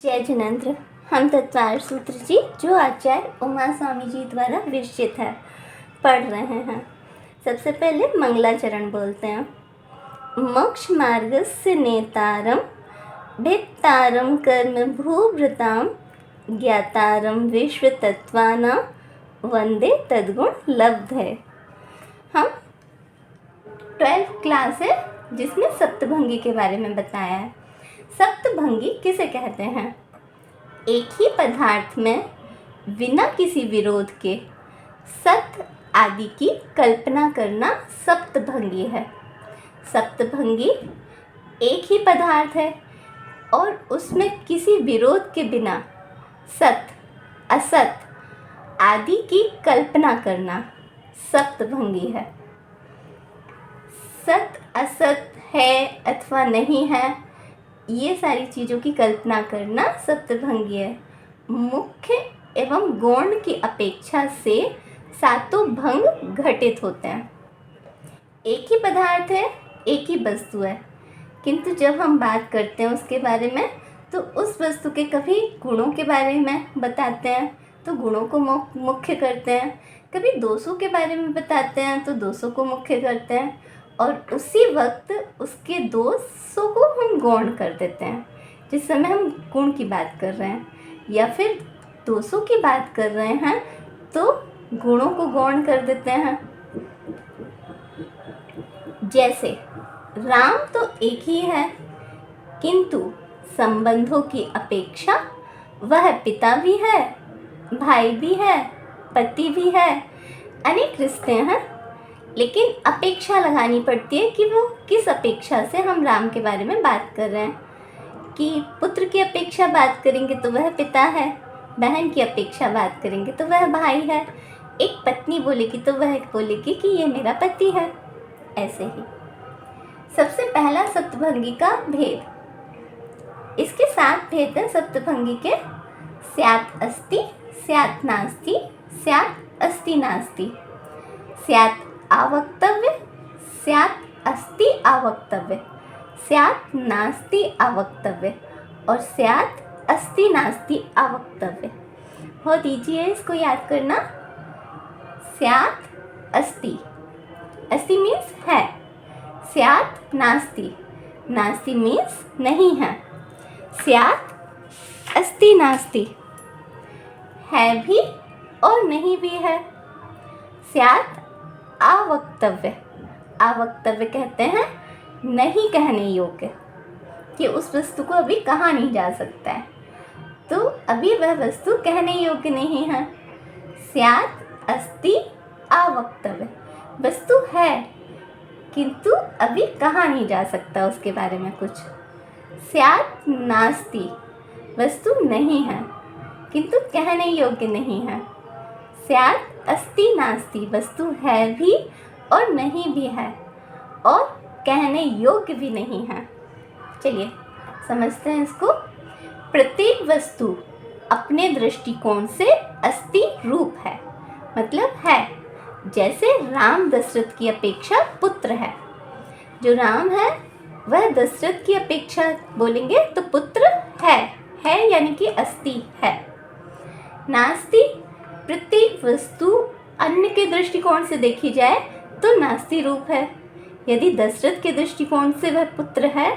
जय जिनेंद्र। हम तत्वार सूत्र जी जो आचार्य उमा स्वामी जी द्वारा विरचित है पढ़ रहे हैं। सबसे पहले मंगलाचरण बोलते हैं। मोक्ष मार्गस्य नेतारम भित्तारम कर्म भूभृताम ज्ञातारम विश्व तत्वानां वंदे तद्गुण लब्धे। हम 12th क्लास है जिसमें सप्तभंगी के बारे में बताया है। सप्तभंगी किसे कहते हैं? एक ही पदार्थ में बिना किसी विरोध के सत आदि की कल्पना करना सप्तभंगी है। सप्तभंगी एक ही पदार्थ है और उसमें किसी विरोध के बिना सत असत आदि की कल्पना करना सप्तभंगी है। सत असत है अथवा नहीं है, ये सारी चीज़ों की कल्पना करना सप्तभंगी है। मुख्य एवं गौण की अपेक्षा से सातों भंग घटित होते हैं। एक ही पदार्थ है, एक ही वस्तु है, किंतु जब हम बात करते हैं उसके बारे में तो उस वस्तु के कभी गुणों के बारे में बताते हैं तो गुणों को मुख्य करते हैं, कभी दोषों के बारे में बताते हैं तो दोषों को मुख्य करते हैं, और उसी वक्त उसके दोषों को हम गौण कर देते हैं जिस समय हम गुण की बात कर रहे हैं, या फिर दोषों की बात कर रहे हैं तो गुणों को गौण कर देते हैं। जैसे राम तो एक ही है, किंतु संबंधों की अपेक्षा वह पिता भी है, भाई भी है, पति भी है, अनेक रिश्ते हैं, लेकिन अपेक्षा लगानी पड़ती है कि वो किस अपेक्षा से हम राम के बारे में बात कर रहे हैं। कि पुत्र की अपेक्षा बात करेंगे तो वह पिता है, बहन की अपेक्षा बात करेंगे तो वह भाई है, एक पत्नी बोलेगी तो वह बोलेगी कि ये मेरा पति है। ऐसे ही सबसे पहला सप्तभंगी का भेद। इसके 7 भेद हैं सप्तभंगी के। स्यात् अस्ति, स्यात् नास्ति, स्यात् अस्ति नास्ति, स्यात् आवक्तव्य, स्यात् अस्ति आवक्तव्य, स्यात् नास्ति आवक्तव्य और स्यात् अस्ति नास्ति आवक्तव्य। बहुत ईजी है इसको याद करना। स्यात् अस्ति, अस्ति मीन्स है, स्यात् नास्ति, नास्ति मीन्स नहीं है, स्यात् अस्ति नास्ति है भी और नहीं भी है, स्यात् आवक्तव्य, आवक्तव्य कहते हैं नहीं कहने योग्य, कि उस वस्तु को अभी कहा नहीं जा सकता है, तो अभी वह वस्तु कहने योग्य नहीं है। स्यात् अस्ति आवक्तव्य, वस्तु है किंतु अभी कहा नहीं जा सकता उसके बारे में कुछ। स्यात् नास्ति, वस्तु नहीं है किंतु कहने योग्य नहीं है। स्यात् अस्ति नास्ति, वस्तु है भी और नहीं भी है और कहने योग्य भी नहीं है। चलिए समझते हैं इसको। प्रत्येक वस्तु अपने दृष्टिकोण से अस्ति रूप है, मतलब है। जैसे राम दशरथ की अपेक्षा पुत्र है, जो राम है वह दशरथ की अपेक्षा बोलेंगे तो पुत्र है यानी कि अस्ति है। नास्ति, प्रत्येक वस्तु अन्य के दृष्टिकोण से देखी जाए तो नास्ति रूप है। यदि दशरथ के दृष्टिकोण से वह पुत्र है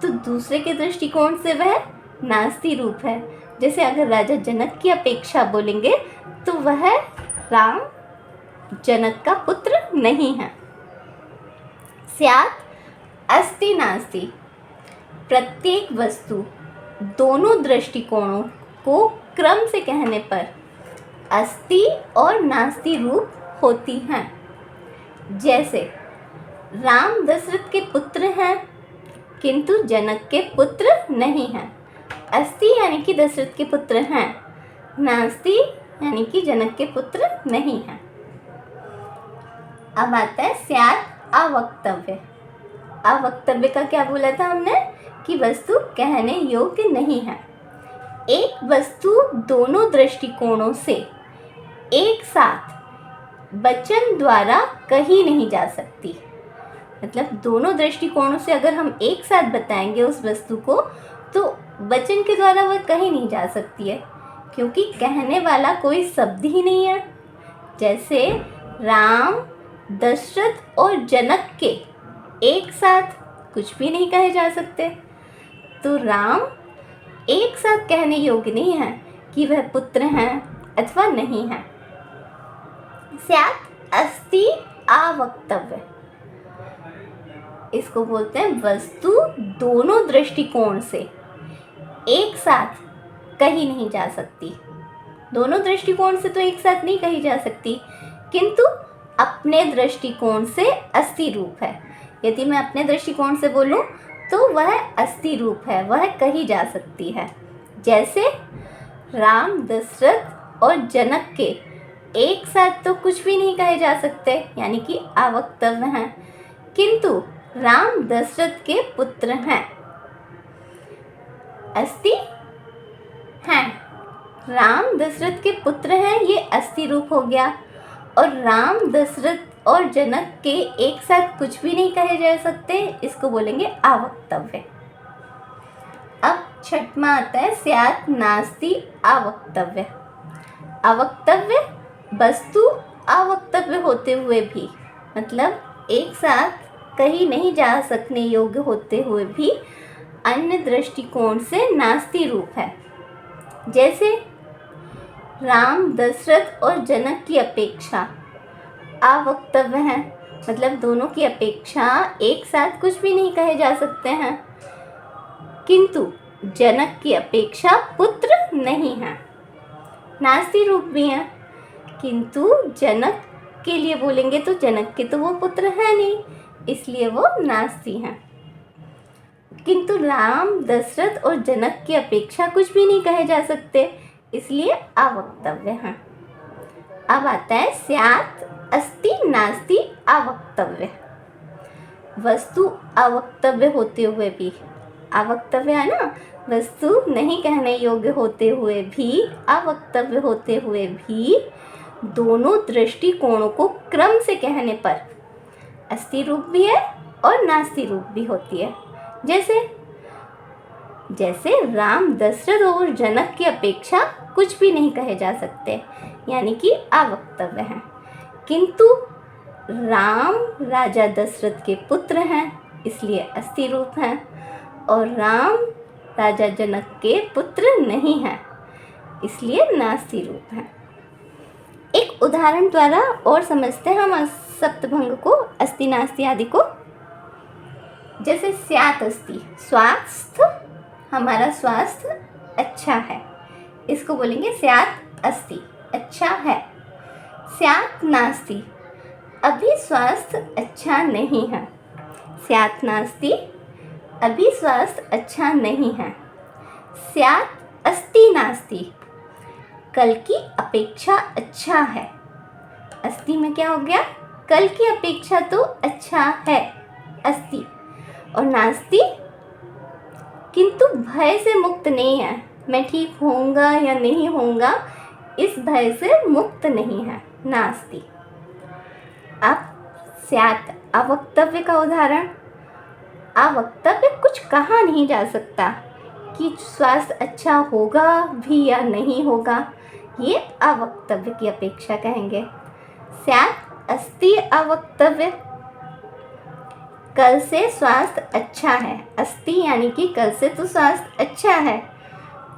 तो दूसरे के दृष्टिकोण से वह नास्ति रूप है। जैसे अगर राजा जनक की अपेक्षा बोलेंगे तो वह राम जनक का पुत्र नहीं है। स्यात् अस्ति नास्ति, प्रत्येक वस्तु दोनों दृष्टिकोणों को क्रम से कहने पर अस्ति और नास्ति रूप होती हैं। जैसे राम दशरथ के पुत्र हैं किंतु जनक के पुत्र नहीं हैं। अस्ति यानी कि दशरथ के पुत्र हैं, नास्ति यानी कि जनक के पुत्र नहीं हैं। अब आता है स्यात् आवक्तव्य। आवक्तव्य का क्या बोला था हमने कि वस्तु कहने योग्य नहीं है। एक वस्तु दोनों दृष्टिकोणों से एक साथ वचन द्वारा कही नहीं जा सकती। मतलब दोनों दृष्टिकोणों से अगर हम एक साथ बताएंगे उस वस्तु को तो वचन के द्वारा वह कही नहीं जा सकती है, क्योंकि कहने वाला कोई शब्द ही नहीं है। जैसे राम, दशरथ और जनक के एक साथ कुछ भी नहीं कहे जा सकते। तो राम एक साथ कहने योग्य नहीं है कि वह पुत्र हैं अथवा नहीं हैं। स्यात् अस्ति अवक्तव्य, इसको बोलते हैं वस्तु दोनों दृष्टिकोण से एक साथ कही नहीं जा सकती। दोनों दृष्टिकोण से तो एक साथ नहीं कही जा सकती, किंतु अपने दृष्टिकोण से अस्ति रूप है। यदि मैं अपने दृष्टिकोण से बोलूं तो वह अस्ति रूप है, वह कही जा सकती है। जैसे राम, दशरथ और जनक के एक साथ तो कुछ भी नहीं कहे जा सकते, यानी कि अवक्तव्य हैं, किंतु राम दशरथ के पुत्र हैं, अस्ति हैं। राम दशरथ के पुत्र हैं, ये अस्ति रूप हो गया। और राम, दशरथ और जनक के एक साथ कुछ भी नहीं कहे जा सकते, इसको बोलेंगे अवक्तव्य। अब छठवां आता है स्यात् नास्ति अवक्तव्य। अवक्तव्य वस्तु अवक्तव्य होते हुए भी, मतलब एक साथ कहीं नहीं जा सकने योग्य होते हुए भी अन्य दृष्टिकोण से नास्ति रूप है। जैसे राम, दशरथ और जनक की अपेक्षा अवक्तव्य है, मतलब दोनों की अपेक्षा एक साथ कुछ भी नहीं कहे जा सकते हैं, किंतु जनक की अपेक्षा पुत्र नहीं है, नास्ति रूप भी है। किंतु जनक के लिए बोलेंगे तो जनक के तो वो पुत्र है नहीं, इसलिए वो नास्ति हैं। किंतु राम, दशरथ और जनक की अपेक्षा कुछ भी नहीं कहे जा सकते, इसलिए अवक्तव्य हैं। अब आता है स्यात् अस्ति नास्ति अवक्तव्य। वस्तु अवक्तव्य होते हुए भी, अवक्तव्य है ना, वस्तु नहीं कहने योग्य होते हुए भी, अवक्तव्य होते हुए भी दोनों दृष्टिकोणों को क्रम से कहने पर अस्ति रूप भी है और नास्ति रूप भी होती है। जैसे राम, दशरथ और जनक की अपेक्षा कुछ भी नहीं कहे जा सकते, यानी कि अवक्तव्य हैं, किंतु राम राजा दशरथ के पुत्र हैं, इसलिए अस्ति रूप हैं, और राम राजा जनक के पुत्र नहीं हैं, इसलिए नास्ति रूप हैं। एक उदाहरण द्वारा और समझते हैं हम सप्तभंग को, अस्ति नास्ति आदि को। जैसे स्यात् अस्ति, स्वास्थ्य, हमारा स्वास्थ्य अच्छा है, इसको बोलेंगे स्यात् अस्ति, अच्छा है। स्यात् नास्ति, अभी स्वास्थ्य अच्छा नहीं है, स्यात् नास्ति, अभी स्वास्थ्य अच्छा नहीं है। स्यात् अस्ति नास्ति, कल की अपेक्षा अच्छा है। अस्ति में क्या हो गया, कल की अपेक्षा तो अच्छा है, अस्ति। और नास्ति, किंतु भय से मुक्त नहीं है, मैं ठीक होऊंगा या नहीं होऊंगा, इस भय से मुक्त नहीं है, नास्ति। अब स्यात् अवक्तव्य का उदाहरण। अवक्तव्य कुछ कहा नहीं जा सकता कि स्वास्थ्य अच्छा होगा भी या नहीं होगा, ये अवक्तव्य की अपेक्षा कहेंगे। स्यात् अस्ति अवक्तव्य, कल से स्वास्थ्य अच्छा है, अस्ति यानी कि कल से तो स्वास्थ्य अच्छा है,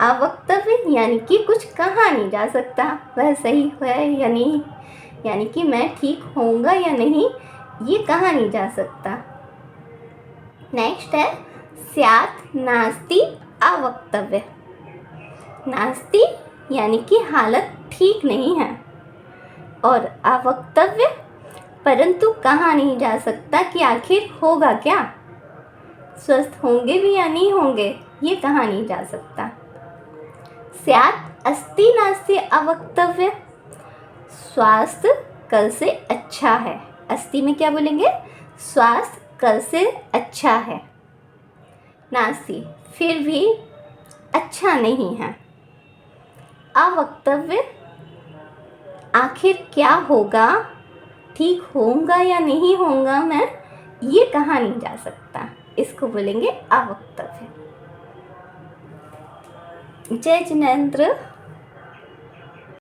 अवक्तव्य यानी कि कुछ कहा नहीं जा सकता, वह सही है या नहीं, यानी कि मैं ठीक होऊंगा या नहीं, ये कहा नहीं जा सकता। नेक्स्ट है स्यात् नास्ति अवक्तव्य। नास्ति यानी कि हालत ठीक नहीं है, और अवक्तव्य परंतु कहा नहीं जा सकता कि आखिर होगा क्या, स्वस्थ होंगे भी या नहीं होंगे, ये कहा नहीं जा सकता। स्यात् अस्ति नास्ति अवक्तव्य, स्वास्थ्य कल से अच्छा है, अस्ति में क्या बोलेंगे, स्वास्थ्य कल से अच्छा है। नास्ति, फिर भी अच्छा नहीं है। अवक्तव्य, आखिर क्या होगा, ठीक होऊंगा या नहीं होऊंगा मैं, ये कहा नहीं जा सकता, इसको बोलेंगे अवक्तव्य। जय जिनेंद्र।